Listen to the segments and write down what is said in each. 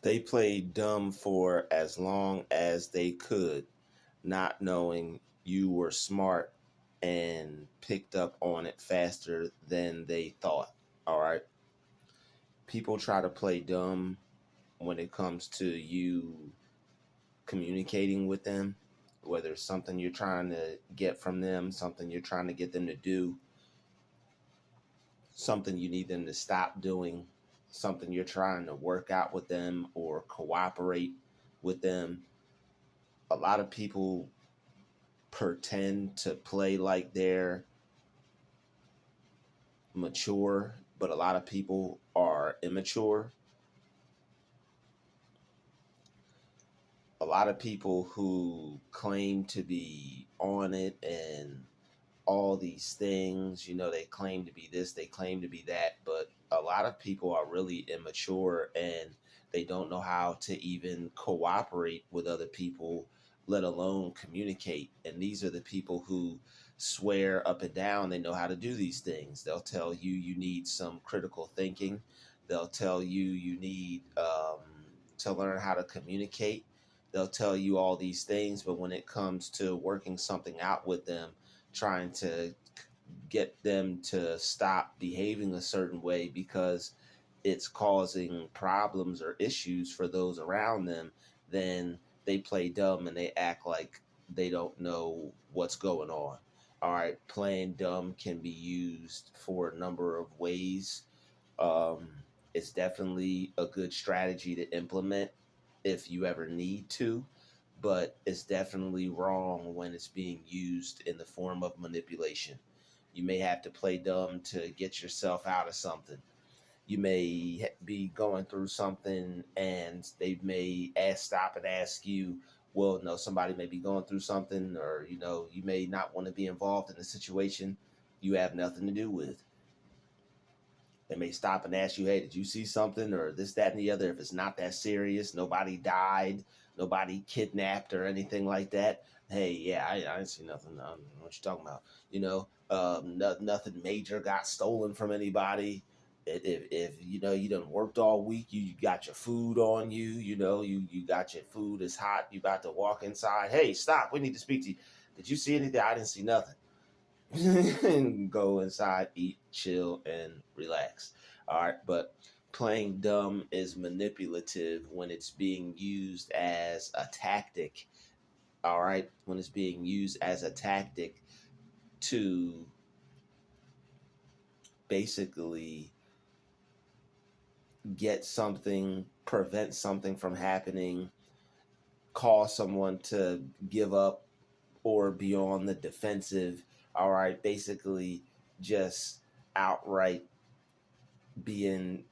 They played dumb for as long as they could, not knowing you were smart and picked up on it faster than they thought. All right. People try to play dumb when it comes to you communicating with them, whether it's something you're trying to get from them, something you're trying to get them to do, something you need them to stop doing, something you're trying to work out with them or cooperate with them. A lot of people pretend to play like they're mature, but a lot of people are immature. A lot of people who claim to be on it and all these things, they claim to be this, they claim to be that, but a lot of people are really immature and they don't know how to even cooperate with other people, let alone communicate. And these are the people who swear up and down they know how to do these things. They'll tell you you need some critical thinking. They'll tell you you need to learn how to communicate. They'll tell you all these things, but when it comes to working something out with them, trying to get them to stop behaving a certain way because it's causing problems or issues for those around them, then they play dumb and they act like they don't know what's going on. All right, playing dumb can be used for a number of ways. Um, it's definitely a good strategy to implement if you ever need to, but it's definitely wrong when it's being used in the form of manipulation. You may have to play dumb to get yourself out of something. You may be going through something and they may stop and ask you, well, no, somebody may be going through something, or, you may not want to be involved in a situation you have nothing to do with. They may stop and ask you, hey, did you see something or this, that, and the other? If it's not that serious, nobody died, nobody kidnapped or anything like that. Hey, yeah, I didn't see nothing. I don't know what you're talking about. Nothing major got stolen from anybody. If you done worked all week, you got your food on you, you got your food is hot, you about to walk inside. Hey, stop, we need to speak to you. Did you see anything? I didn't see nothing. And go inside, eat, chill, and relax. All right, but playing dumb is manipulative when it's being used as a tactic. All right, when it's being used as a tactic to basically get something, prevent something from happening, cause someone to give up or be on the defensive. All right, basically just outright be in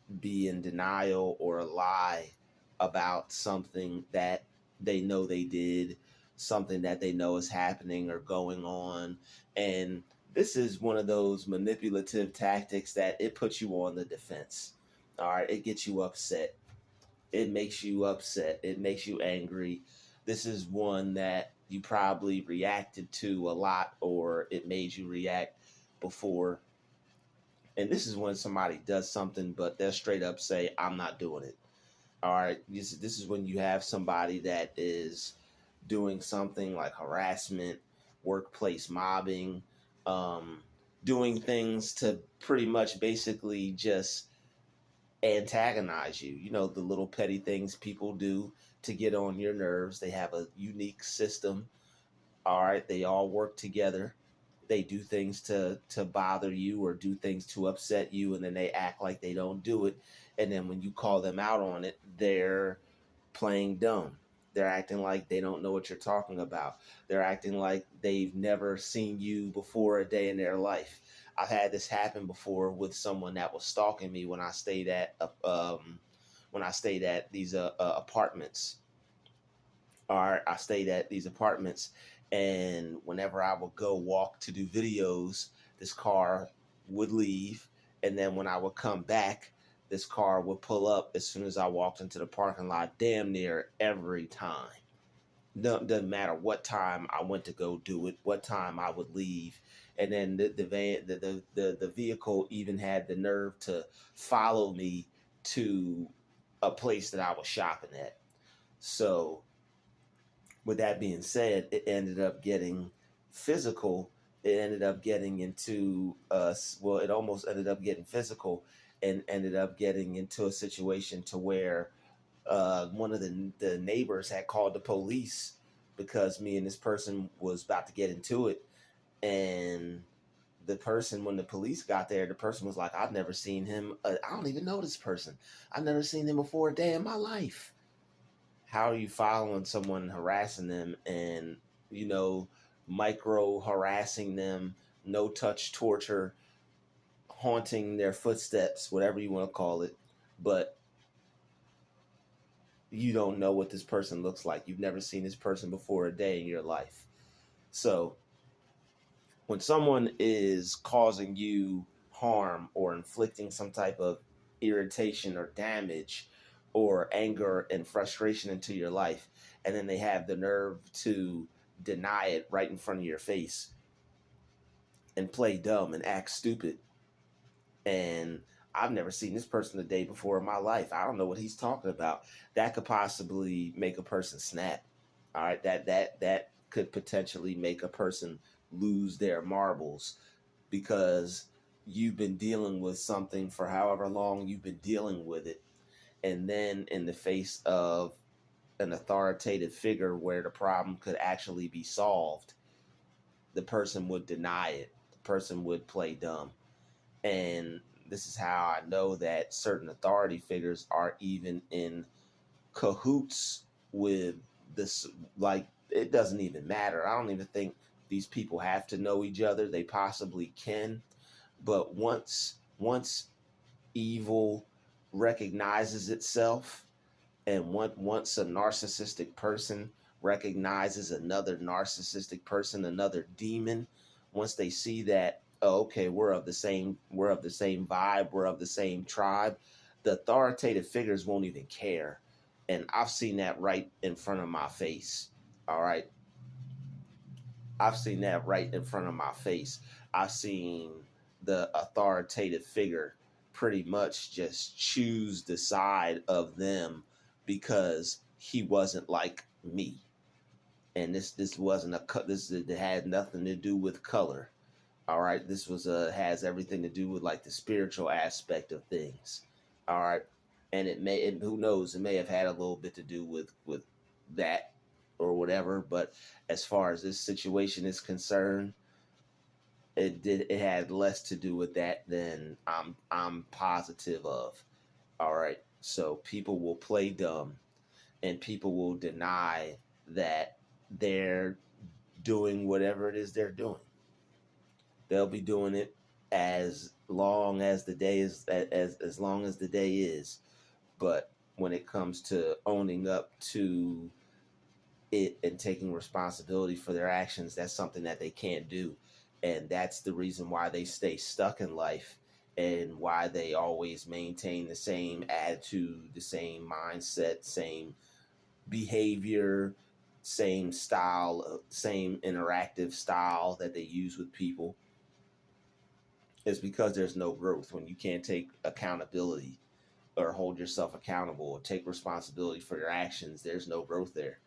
denial or lie about something that they know they did, something that they know is happening or going on. And this is one of those manipulative tactics that it puts you on the defense. All right, it gets you upset. It makes you upset. It makes you angry. This is one that you probably reacted to a lot, or it made you react before. And this is when somebody does something, but they'll straight up say, I'm not doing it. All right. This is when you have somebody that is doing something like harassment, workplace mobbing, um, doing things to pretty much basically just antagonize you. The little petty things people do to get on your nerves. They have a unique system. All right. They all work together. They do things to bother you or do things to upset you, and then they act like they don't do it. And then when you call them out on it, they're playing dumb. They're acting like they don't know what you're talking about. They're acting like they've never seen you before a day in their life. I've had this happen before with someone that was stalking me when I stayed at these apartments. All right, I stayed at these apartments, and whenever I would go walk to do videos, this car would leave, and then when I would come back, this car would pull up as soon as I walked into the parking lot, damn near every time. No, doesn't matter what time I went to go do it, what time I would leave. And then the van, the vehicle even had the nerve to follow me to a place that I was shopping at. So with that being said, it ended up getting physical. It ended up getting into well, it almost ended up getting physical, and ended up getting into a situation to where one of the neighbors had called the police because me and this person was about to get into it. And the person, when the police got there, the person was like, I've never seen him. I don't even know this person. I've never seen him before a day in my life. How are you following someone, harassing them, and, you know, micro harassing them, no touch torture, haunting their footsteps, whatever you want to call it, but you don't know what this person looks like. You've never seen this person before a day in your life. So when someone is causing you harm or inflicting some type of irritation or damage or anger and frustration into your life, and then they have the nerve to deny it right in front of your face and play dumb and act stupid, and I've never seen this person the day before in my life, I don't know what he's talking about, that could possibly make a person snap. All right, that could potentially make a person lose their marbles, because you've been dealing with something for however long you've been dealing with it, and then in the face of an authoritative figure where the problem could actually be solved, the person would deny it, the person would play dumb. And this is how I know that certain authority figures are even in cahoots with this. Like, it doesn't even matter. I don't even think these people have to know each other. They possibly can, but once evil recognizes itself, and once a narcissistic person recognizes another narcissistic person, another demon, once they see that, oh, okay, we're of the same vibe, we're of the same tribe, the authoritative figures won't even care. And I've seen that right in front of my face. All right. I've seen that right in front of my face. I've seen the authoritative figure pretty much just choose the side of them because he wasn't like me. And this wasn't a cut. This it had nothing to do with color. All right, this was has everything to do with like the spiritual aspect of things. All right, and who knows, it may have had a little bit to do with that or whatever. But as far as this situation is concerned, it had less to do with that than I'm positive of. All right, so people will play dumb, and people will deny that they're doing whatever it is they're doing. They'll be doing it as long as the day is, as long as the day is. But when it comes to owning up to it and taking responsibility for their actions, that's something that they can't do. And that's the reason why they stay stuck in life, and why they always maintain the same attitude, the same mindset, same behavior, same style, same interactive style that they use with people. Is because there's no growth. When you can't take accountability or hold yourself accountable or take responsibility for your actions, there's no growth there.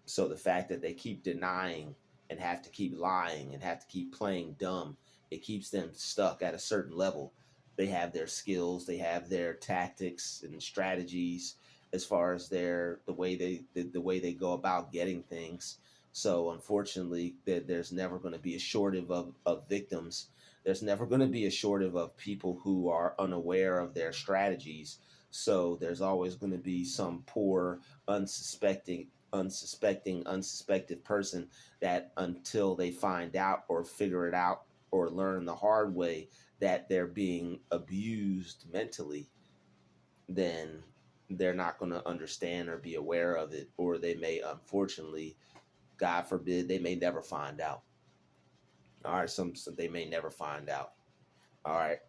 So the fact that they keep denying and have to keep lying and have to keep playing dumb, it keeps them stuck at a certain level. They have their skills, they have their tactics and strategies as far as the way they go about getting things. So unfortunately, there's never going to be a shortage of victims. There's never going to be a shortage of people who are unaware of their strategies. So there's always going to be some poor, unsuspected person that, until they find out or figure it out or learn the hard way that they're being abused mentally, then they're not going to understand or be aware of it, or they may, unfortunately, God forbid, they may never find out. All right, some they may never find out. All right.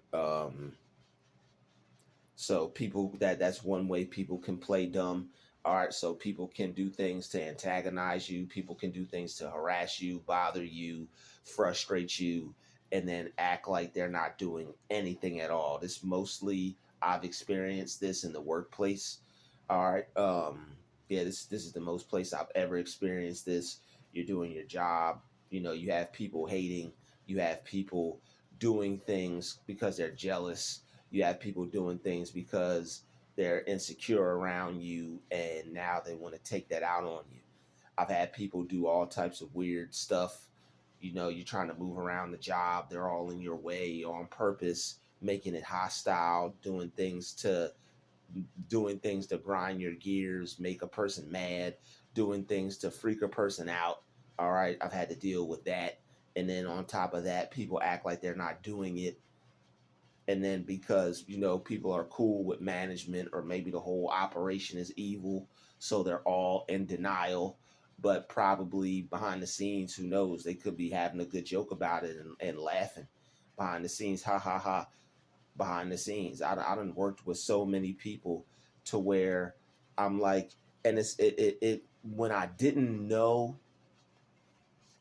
So people, that's one way people can play dumb. All right, so people can do things to antagonize you. People can do things to harass you, bother you, frustrate you, and then act like they're not doing anything at all. This mostly, I've experienced this in the workplace. All right. Yeah, this is the most place I've ever experienced this. You're doing your job. You know, you have people hating. You have people doing things because they're jealous. You have people doing things because they're insecure around you, and now they want to take that out on you. I've had people do all types of weird stuff. You know, you're trying to move around the job, they're all in your way on purpose, making it hostile, doing things to grind your gears, make a person mad, doing things to freak a person out. All right, I've had to deal with that. And then on top of that, people act like they're not doing it. And then because, you know, people are cool with management, or maybe the whole operation is evil, so they're all in denial. But probably behind the scenes, who knows, they could be having a good joke about it, and laughing behind the scenes, ha ha ha, behind the scenes. I done worked with so many people to where I'm like, and it when I didn't know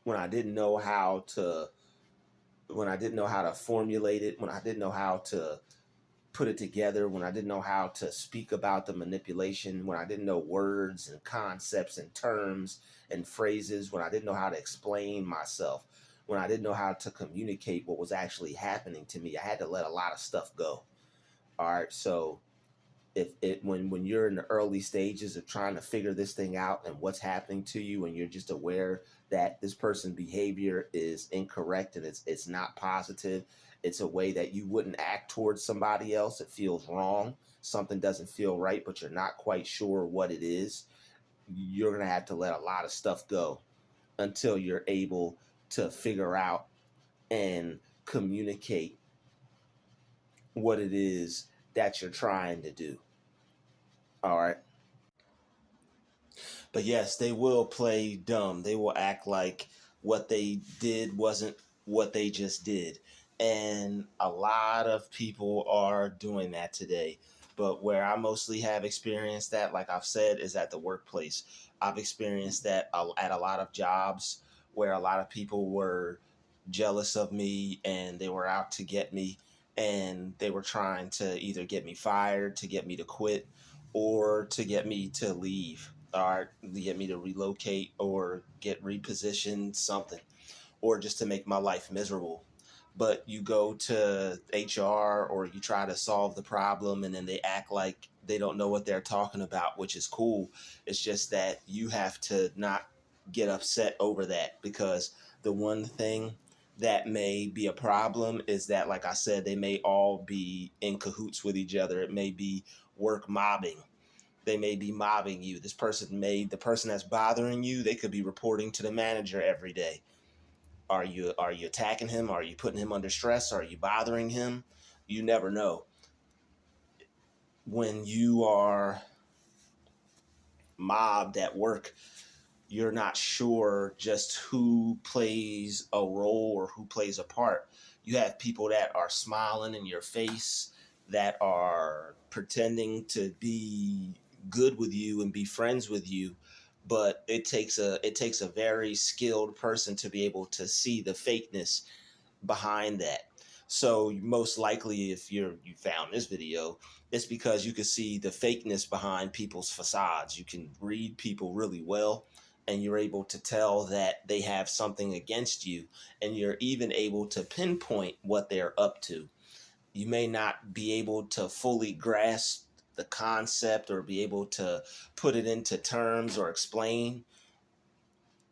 how to formulate it, when I didn't know how to put it together, when I didn't know how to speak about the manipulation, when I didn't know words and concepts and terms and phrases, when I didn't know how to explain myself, when I didn't know how to communicate what was actually happening to me, I had to let a lot of stuff go. All right, so if it when you're in the early stages of trying to figure this thing out and what's happening to you, and you're just aware that this person's behavior is incorrect and it's not positive, it's a way that you wouldn't act towards somebody else, it feels wrong, something doesn't feel right, but you're not quite sure what it is, you're going to have to let a lot of stuff go until you're able to figure out and communicate what it is that you're trying to do. All right. But yes, they will play dumb. They will act like what they did wasn't what they just did. And a lot of people are doing that today. But where I mostly have experienced that, like I've said, is at the workplace. I've experienced that at a lot of jobs where a lot of people were jealous of me and they were out to get me, and they were trying to either get me fired, to get me to quit, or to get me to leave, or to get me to relocate or get repositioned, something, or just to make my life miserable. But you go to HR or you try to solve the problem, and then they act like they don't know what they're talking about, which is cool. It's just that you have to not get upset over that, because the one thing that may be a problem is that, like I said, they may all be in cahoots with each other. It may be work mobbing. They may be mobbing you. The person that's bothering you, they could be reporting to the manager every day. Are you attacking him? Are you putting him under stress? Are you bothering him? You never know. When you are mobbed at work, you're not sure just who plays a role or who plays a part. You have people that are smiling in your face, that are pretending to be good with you and be friends with you, but it takes a very skilled person to be able to see the fakeness behind that. So most likely, if you found this video, it's because you can see the fakeness behind people's facades. You can read people really well, and you're able to tell that they have something against you, and you're even able to pinpoint what they're up to. You may not be able to fully grasp the concept or be able to put it into terms or explain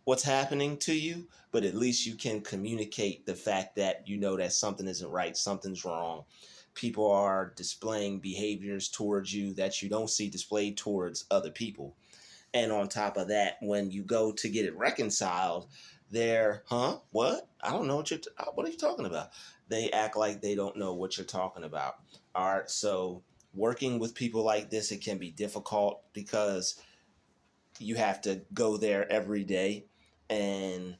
what's happening to you, but at least you can communicate the fact that you know that something isn't right, something's wrong. People are displaying behaviors towards you that you don't see displayed towards other people. And on top of that, when you go to get it reconciled, they're, huh? What? I don't know what are you talking about? They act like they don't know what you're talking about. All right. So working with people like this, it can be difficult because you have to go there every day. And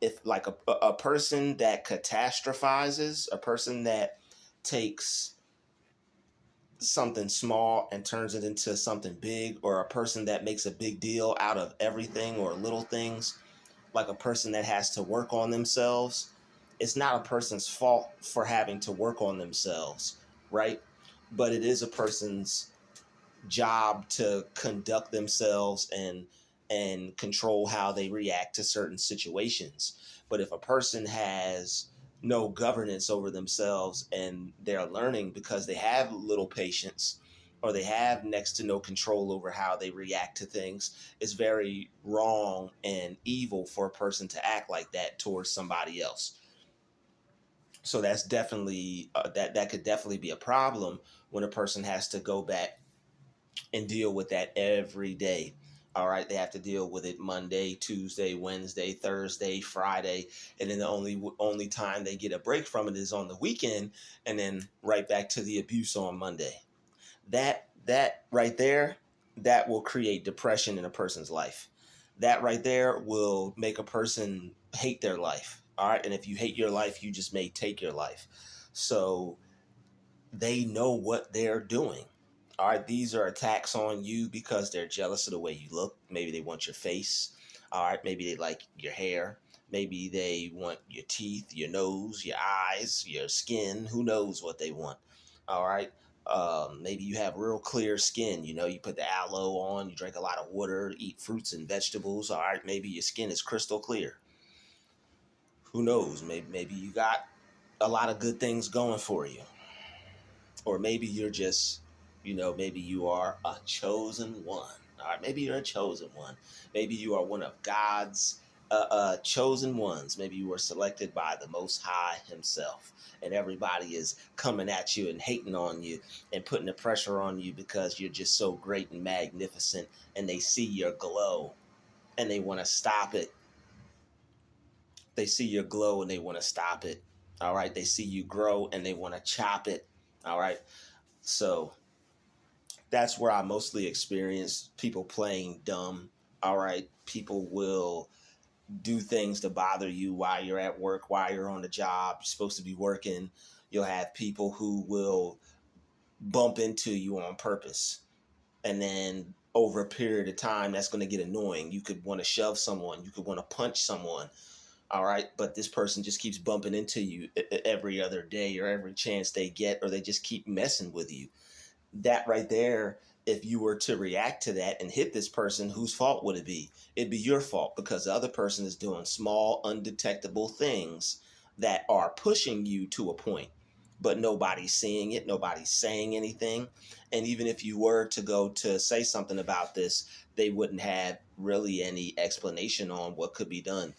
if like a person that catastrophizes, a person that takes something small and turns it into something big, or a person that makes a big deal out of everything or little things, like a person that has to work on themselves, it's not a person's fault for having to work on themselves, right? But it is a person's job to conduct themselves and control how they react to certain situations. But if a person has no governance over themselves and they're learning because they have little patience or they have next to no control over how they react to things, it's very wrong and evil for a person to act like that towards somebody else. So that's definitely that could definitely be a problem when a person has to go back and deal with that every day. All right, they have to deal with it Monday, Tuesday, Wednesday, Thursday, Friday, and then the only time they get a break from it is on the weekend, and then right back to the abuse on Monday. That right there, that will create depression in a person's life. That right there will make a person hate their life. All right, and if you hate your life, you just may take your life. So they know what they're doing. All right, these are attacks on you because they're jealous of the way you look. Maybe they want your face. All right, maybe they like your hair. Maybe they want your teeth, your nose, your eyes, your skin. Who knows what they want? All right. Maybe you have real clear skin. You know, you put the aloe on, you drink a lot of water, eat fruits and vegetables. All right, maybe your skin is crystal clear. Who knows? Maybe you got a lot of good things going for you. Or maybe you're just, maybe you are a chosen one. All right, maybe you're a chosen one. Maybe you are one of God's chosen ones. Maybe you were selected by the Most High Himself, and everybody is coming at you and hating on you and putting the pressure on you because you're just so great and magnificent, and they see your glow and they want to stop it. They see your glow and they want to stop it. All right, they see you grow and they want to chop it. All right, so that's where I mostly experience people playing dumb. All right. People will do things to bother you while you're at work, while you're on the job. You're supposed to be working. You'll have people who will bump into you on purpose. And then over a period of time, that's going to get annoying. You could want to shove someone, you could want to punch someone. All right. But this person just keeps bumping into you every other day or every chance they get, or they just keep messing with you. That right there, if you were to react to that and hit this person, whose fault would it be? It'd be your fault because the other person is doing small, undetectable things that are pushing you to a point, but nobody's seeing it, nobody's saying anything. And even if you were to go to say something about this, they wouldn't have really any explanation on what could be done.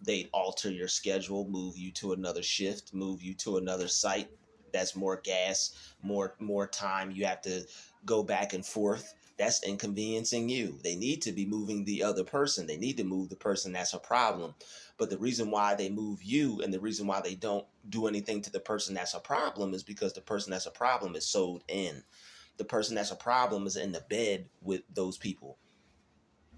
They'd alter your schedule, move you to another shift, move you to another site. That's more gas, more time you have to go back and forth. That's inconveniencing you. They need to be moving the other person. They need to move the person that's a problem. But the reason why they move you and the reason why they don't do anything to the person that's a problem is because the person that's a problem is sold in. The person that's a problem is in the bed with those people.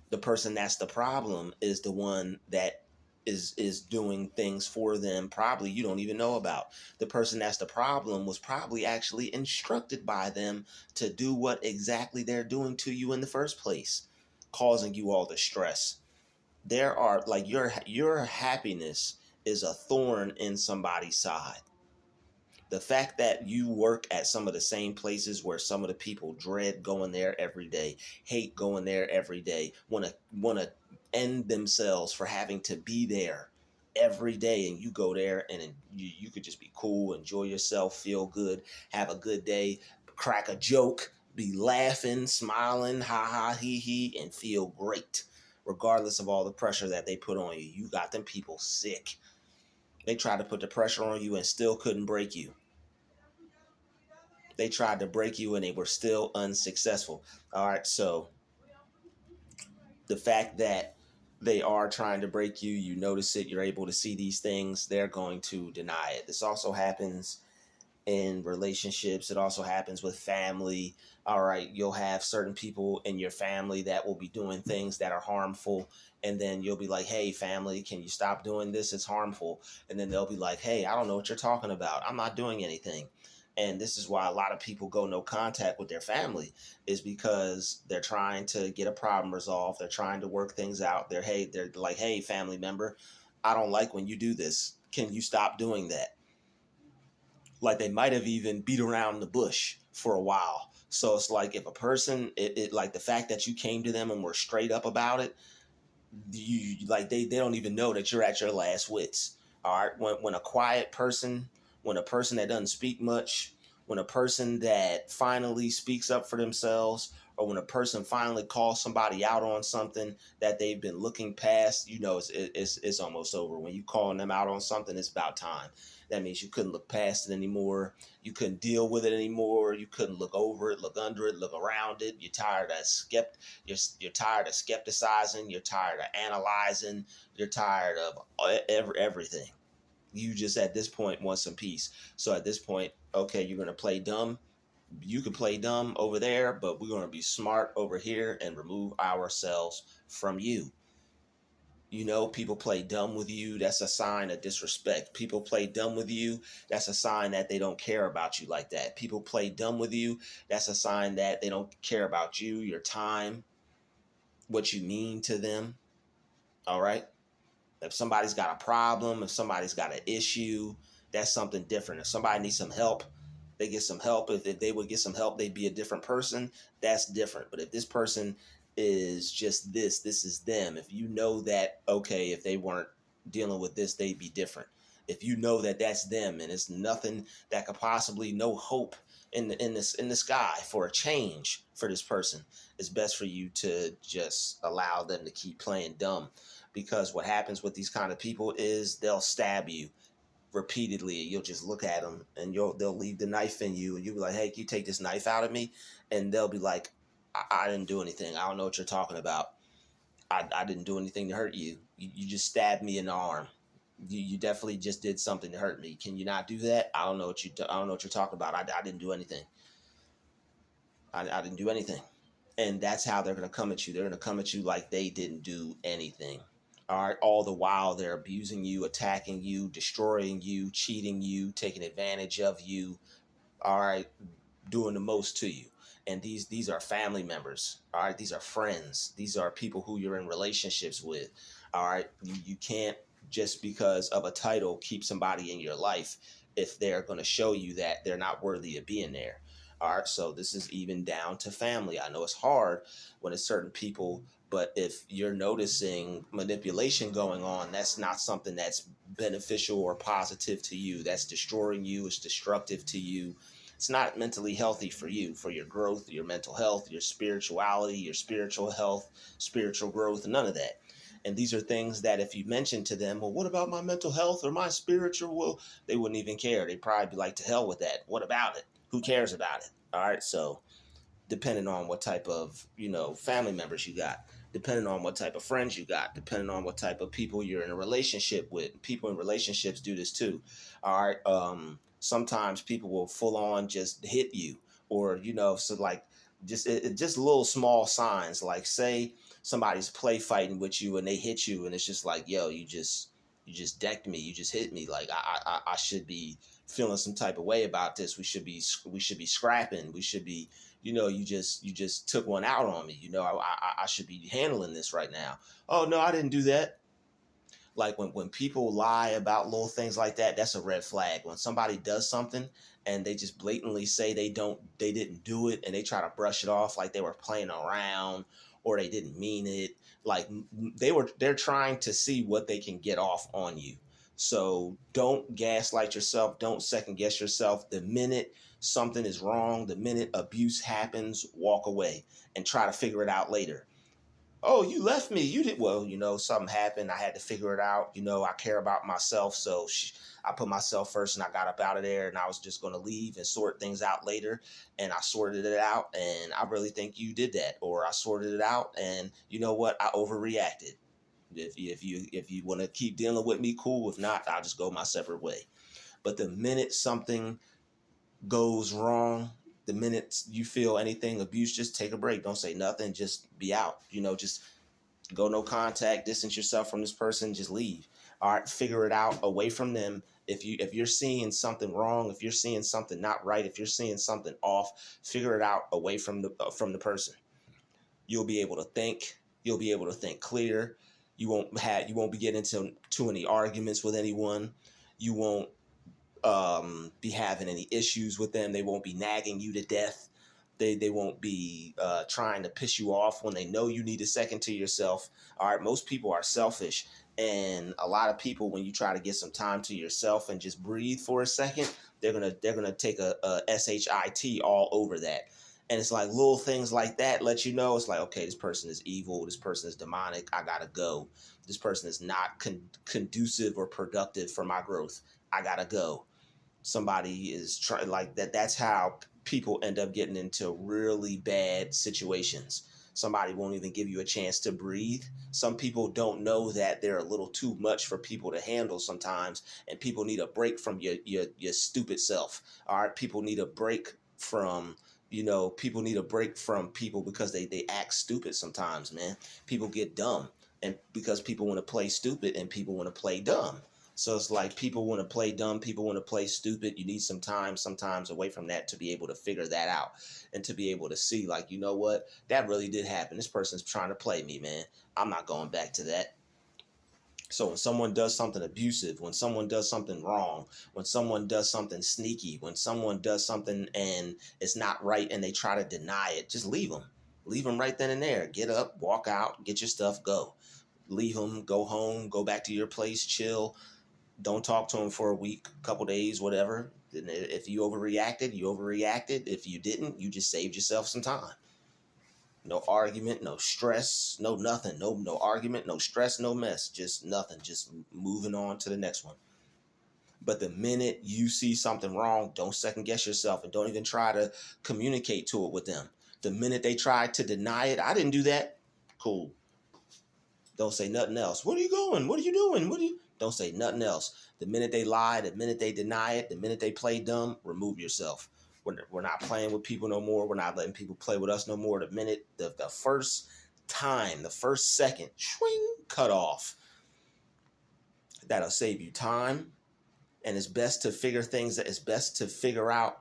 The person that's the problem is the one that is doing things for them probably you don't even know about. The person that's the problem was probably actually instructed by them to do what exactly they're doing to you in the first place, causing you all the stress. There are like your happiness is a thorn in somebody's side. The fact that you work at some of the same places where some of the people dread going there every day, hate going there every day, want to end themselves for having to be there every day, and you go there and you could just be cool, enjoy yourself, feel good, have a good day, crack a joke, be laughing, smiling, ha ha he he, and feel great regardless of all the pressure that they put on you. You got them people sick. They tried to put the pressure on you and still couldn't break you. They tried to break you and they were still unsuccessful. All right, so the fact that they are trying to break you, you notice it, you're able to see these things, they're going to deny it. This also happens in relationships. It also happens with family. All right, you'll have certain people in your family that will be doing things that are harmful, and then you'll be like, hey family, can you stop doing this, it's harmful. And then they'll be like, hey, I don't know what you're talking about, I'm not doing anything. And this is why a lot of people go no contact with their family, is because they're trying to get a problem resolved, they're trying to work things out. They're like, hey family member, I don't like when you do this. Can you stop doing that? Like they might have even beat around the bush for a while. So it's like if a person, like the fact that you came to them and were straight up about it, you like they don't even know that you're at your last wits. All right, when a quiet person, when a person that doesn't speak much, when a person that finally speaks up for themselves, or when a person finally calls somebody out on something that they've been looking past, it's almost over. When you calling them out on something, it's about time. That means you couldn't look past it anymore. You couldn't deal with it anymore. You couldn't look over it, look under it, look around it. You're tired of you're tired of skepticizing. You're tired of analyzing. You're tired of everything. You just at this point want some peace. So at this point, okay, you're gonna play dumb. You can play dumb over there, but we're gonna be smart over here and remove ourselves from you. People play dumb with you. That's a sign of disrespect. People play dumb with you. That's a sign that they don't care about you like that. People play dumb with you. That's a sign that they don't care about you, your time, what you mean to them. All right. If somebody's got a problem, if somebody's got an issue, that's something different. If somebody needs some help, they get some help. If they would get some help, they'd be a different person. That's different. But if this person is just this is them. If you know that, okay, if they weren't dealing with this, they'd be different. If you know that that's them and it's nothing that could possibly, no hope in the sky for a change for this person, it's best for you to just allow them to keep playing dumb, because what happens with these kind of people is they'll stab you repeatedly. You'll just look at them and they'll leave the knife in you, and you'll be like, hey, can you take this knife out of me? And they'll be like, I didn't do anything. I don't know what you're talking about. I didn't do anything to hurt you. You just stabbed me in the arm. You definitely just did something to hurt me. Can you not do that? I don't know what I don't know what you're talking about. I didn't do anything. I didn't do anything. And that's how they're going to come at you. They're going to come at you like they didn't do anything. All right. All the while they're abusing you, attacking you, destroying you, cheating you, taking advantage of you. All right. Doing the most to you. And these are family members. All right. These are friends. These are people who you're in relationships with. All right. You can't, just because of a title, keep somebody in your life if they're going to show you that they're not worthy of being there. All right. So this is even down to family. I know it's hard when it's certain people, but if you're noticing manipulation going on, that's not something that's beneficial or positive to you. That's destroying you. It's destructive to you. It's not mentally healthy for you, for your growth, your mental health, your spirituality, your spiritual health, spiritual growth, none of that. And these are things that if you mention to them, well, what about my mental health or my spiritual? Well, they wouldn't even care. They'd probably be like, to hell with that. What about it? Who cares about it? All right. So depending on what type of, family members you got, depending on what type of friends you got, depending on what type of people you're in a relationship with. People in relationships do this too. All right. Sometimes people will full on just hit you, or, so like just little small signs, like say somebody's play fighting with you and they hit you, and it's just like, yo, you just decked me, you just hit me, like I should be feeling some type of way about this. We should be scrapping. We should be, you just took one out on me. I should be handling this right now. Oh no, I didn't do that. Like when people lie about little things like that, that's a red flag. When somebody does something and they just blatantly say they didn't do it, and they try to brush it off like they were playing around or they didn't mean it. Like they're trying to see what they can get off on you. So don't gaslight yourself. Don't second guess yourself. The minute something is wrong, the minute abuse happens, walk away and try to figure it out later. Oh, you left me. You did, well, something happened. I had to figure it out. I care about myself. So I put myself first, and I got up out of there, and I was just going to leave and sort things out later. And I sorted it out. And I really think you did that. Or I sorted it out. And you know what? I overreacted. If you want to keep dealing with me, cool. If not, I'll just go my separate way. But the minute something goes wrong, the minute you feel anything abuse, just take a break. Don't say nothing. Just be out. Just go no contact, distance yourself from this person, just leave. All right, figure it out away from them. If you're seeing something wrong, if you're seeing something not right, if you're seeing something off, figure it out away from the person. You'll be able to think. You'll be able to think clear. You won't be getting into too many arguments with anyone. You won't be having any issues with them. They won't be nagging you to death. They won't be trying to piss you off when they know you need a second to yourself. All right, most people are selfish, and a lot of people, when you try to get some time to yourself and just breathe for a second, they're gonna take a shit all over that. And it's like little things like that let you know it's like, okay, this person is evil, this person is demonic, I gotta go. This person is not conducive or productive for my growth, I gotta go. Somebody is trying like that. That's how people end up getting into really bad situations. Somebody won't even give you a chance to breathe. Some people don't know that they're a little too much for people to handle sometimes, and people need a break from your stupid self. All right, people need a break from people need a break from people because they act stupid sometimes, man. People get dumb, and because people want to play stupid and people want to play dumb. So it's like people want to play dumb, people want to play stupid. You need some time sometimes away from that to be able to figure that out and to be able to see, like, you know what, that really did happen. This person's trying to play me, man. I'm not going back to that. So when someone does something abusive, when someone does something wrong, when someone does something sneaky, when someone does something and it's not right and they try to deny it, just leave them. Leave them right then and there. Get up, walk out, get your stuff, go. Leave them, go home, go back to your place, chill. Don't talk to them for a week, couple days, whatever. If you overreacted, you overreacted. If you didn't, you just saved yourself some time. No argument, no stress, no nothing. No argument, no stress, no mess. Just nothing. Just moving on to the next one. But the minute you see something wrong, don't second guess yourself and don't even try to communicate to it with them. The minute they try to deny it, I didn't do that. Cool. Don't say nothing else. Where are you going? What are you doing? What are you? Don't say nothing else. The minute they lie, the minute they deny it, the minute they play dumb, remove yourself. We're not playing with people no more. We're not letting people play with us no more. The minute, the first time, the first second, swing, cut off. That'll save you time. And it's best to figure things that it's best to figure out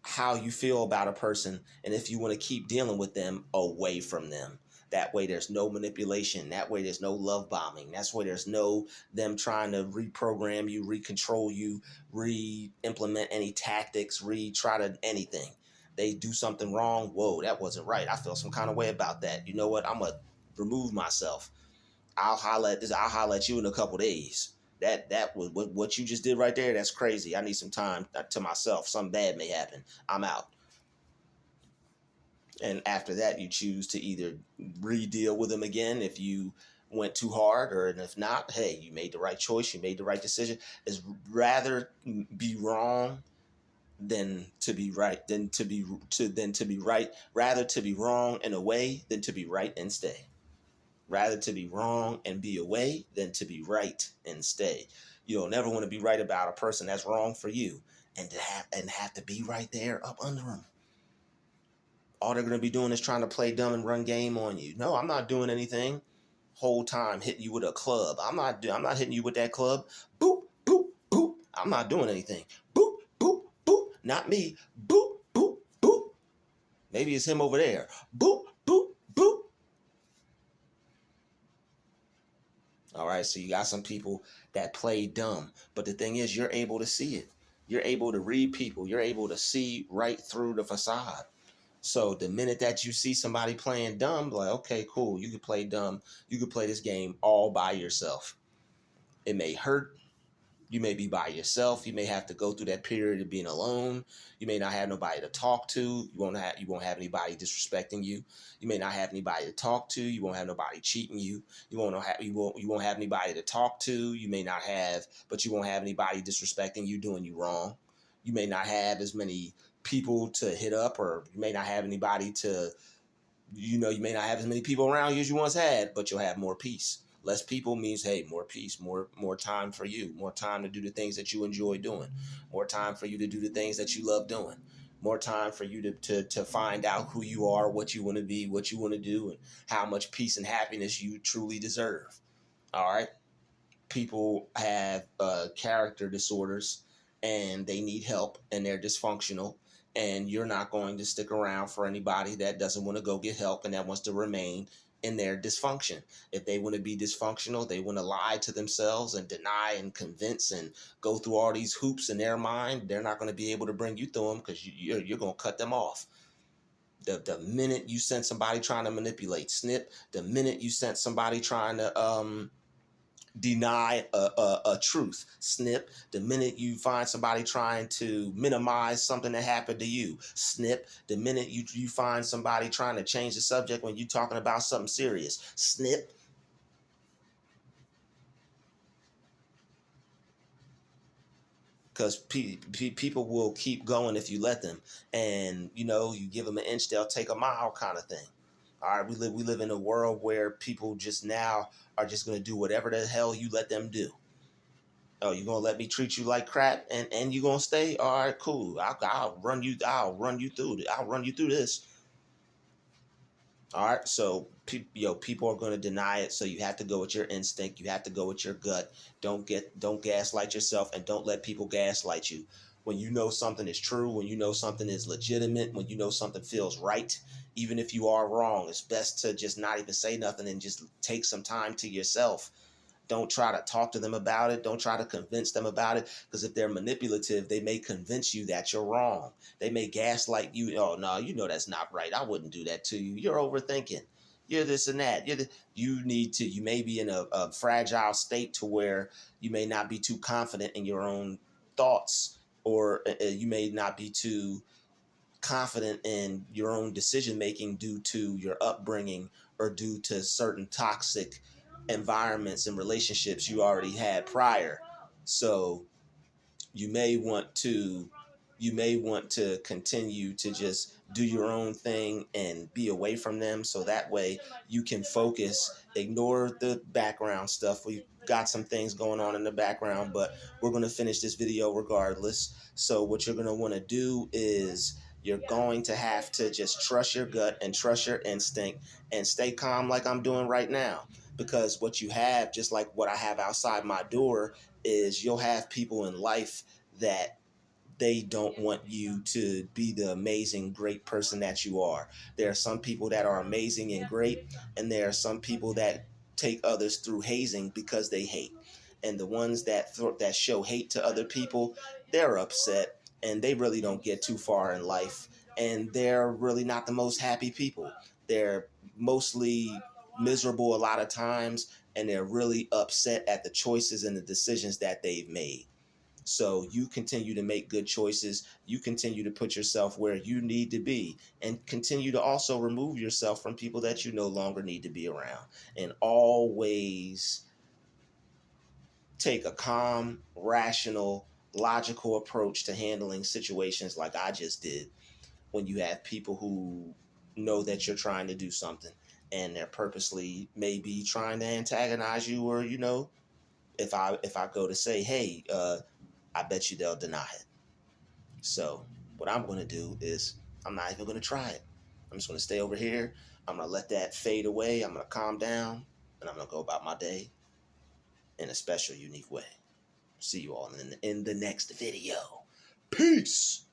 how you feel about a person and if you want to keep dealing with them away from them. That way there's no manipulation. That way there's no love bombing. That's why there's no them trying to reprogram you, recontrol you, re-implement any tactics, retry to anything. They do something wrong. Whoa, that wasn't right. I feel some kind of way about that. You know what? I'm going to remove myself. I'll holler at you in a couple days. That was what you just did right there. That's crazy. I need some time to myself. Something bad may happen. I'm out. And after that, you choose to either re-deal with them again if you went too hard, or and if not, hey, you made the right choice. You made the right decision. Is rather be wrong than to be right, than to be right. Rather to be wrong and away than to be right and stay. Rather to be wrong and be away than to be right and stay. You don't never want to be right about a person that's wrong for you and have to be right there up under them. All they're going to be doing is trying to play dumb and run game on you. No, I'm not doing anything. Whole time hitting you with a club. I'm not hitting you with that club. Boop, boop, boop. I'm not doing anything. Boop, boop, boop. Not me. Boop, boop, boop. Maybe it's him over there. Boop, boop, boop. All right, so you got some people that play dumb. But the thing is, you're able to see it. You're able to read people. You're able to see right through the facade. So the minute that you see somebody playing dumb, like, okay, cool, you could play dumb. You could play this game all by yourself. It may hurt. You may be by yourself. You may have to go through that period of being alone. You may not have nobody to talk to. You won't have anybody disrespecting you. You may not have anybody to talk to. You won't have nobody cheating you. You won't have anybody to talk to. You won't have anybody disrespecting you, doing you wrong. You may not have as many people to hit up, or you may not have anybody to, you may not have as many people around you as you once had, but you'll have more peace. Less people means, hey, more peace, more time for you, more time to do the things that you enjoy doing, more time for you to do the things that you love doing, more time for you to find out who you are, what you want to be, what you want to do, and how much peace and happiness you truly deserve. All right. People have character disorders and they need help and they're dysfunctional, and you're not going to stick around for anybody that doesn't want to go get help and that wants to remain in their dysfunction. If they want to be dysfunctional, they want to lie to themselves and deny and convince and go through all these hoops in their mind, they're not going to be able to bring you through them because you're going to cut them off. The minute you sent somebody trying to manipulate, snip. The minute you sent somebody trying to deny a truth, snip. The minute you find somebody trying to minimize something that happened to you, snip. The minute you find somebody trying to change the subject when you're talking about something serious, snip. Because people will keep going if you let them, and you give them an inch, they'll take a mile, kind of thing. All right, we live in a world where people just now are just going to do whatever the hell you let them do. Oh, you're gonna let me treat you like crap, and you're gonna stay? All right, cool. I'll run you. I'll run you through this. All right. So people are gonna deny it. So you have to go with your instinct. You have to go with your gut. Don't gaslight yourself, and don't let people gaslight you. When you know something is true, when you know something is legitimate, when you know something feels right, even if you are wrong, it's best to just not even say nothing and just take some time to yourself. Don't try to talk to them about it. Don't try to convince them about it. Because if they're manipulative, they may convince you that you're wrong. They may gaslight you. Oh, no, that's not right. I wouldn't do that to you. You're overthinking. You're this and that. You may be in a fragile state to where you may not be too confident in your own thoughts, or you may not be too confident in your own decision making due to your upbringing or due to certain toxic environments and relationships you already had prior. So you may want to continue to just do your own thing and be away from them, so that way you can focus, ignore the background stuff. We got some things going on in the background, but we're going to finish this video regardless. So what you're going to want to do is you're going to have to just trust your gut and trust your instinct and stay calm like I'm doing right now. Because what you have, just like what I have outside my door, is you'll have people in life that they don't want you to be the amazing, great person that you are. There are some people that are amazing and great, and there are some people that take others through hazing because they hate. And the ones that show hate to other people, they're upset, and they really don't get too far in life, and they're really not the most happy people. They're mostly miserable a lot of times, and they're really upset at the choices and the decisions that they've made. So you continue to make good choices. You continue to put yourself where you need to be, and continue to also remove yourself from people that you no longer need to be around. And always take a calm, rational, logical approach to handling situations like I just did, when you have people who know that you're trying to do something and they're purposely maybe trying to antagonize you, or if I go to say, hey, I bet you they'll deny it. So what I'm going to do is I'm not even going to try it. I'm just going to stay over here. I'm going to let that fade away. I'm going to calm down, and I'm going to go about my day in a special, unique way. See you all in the next video. Peace.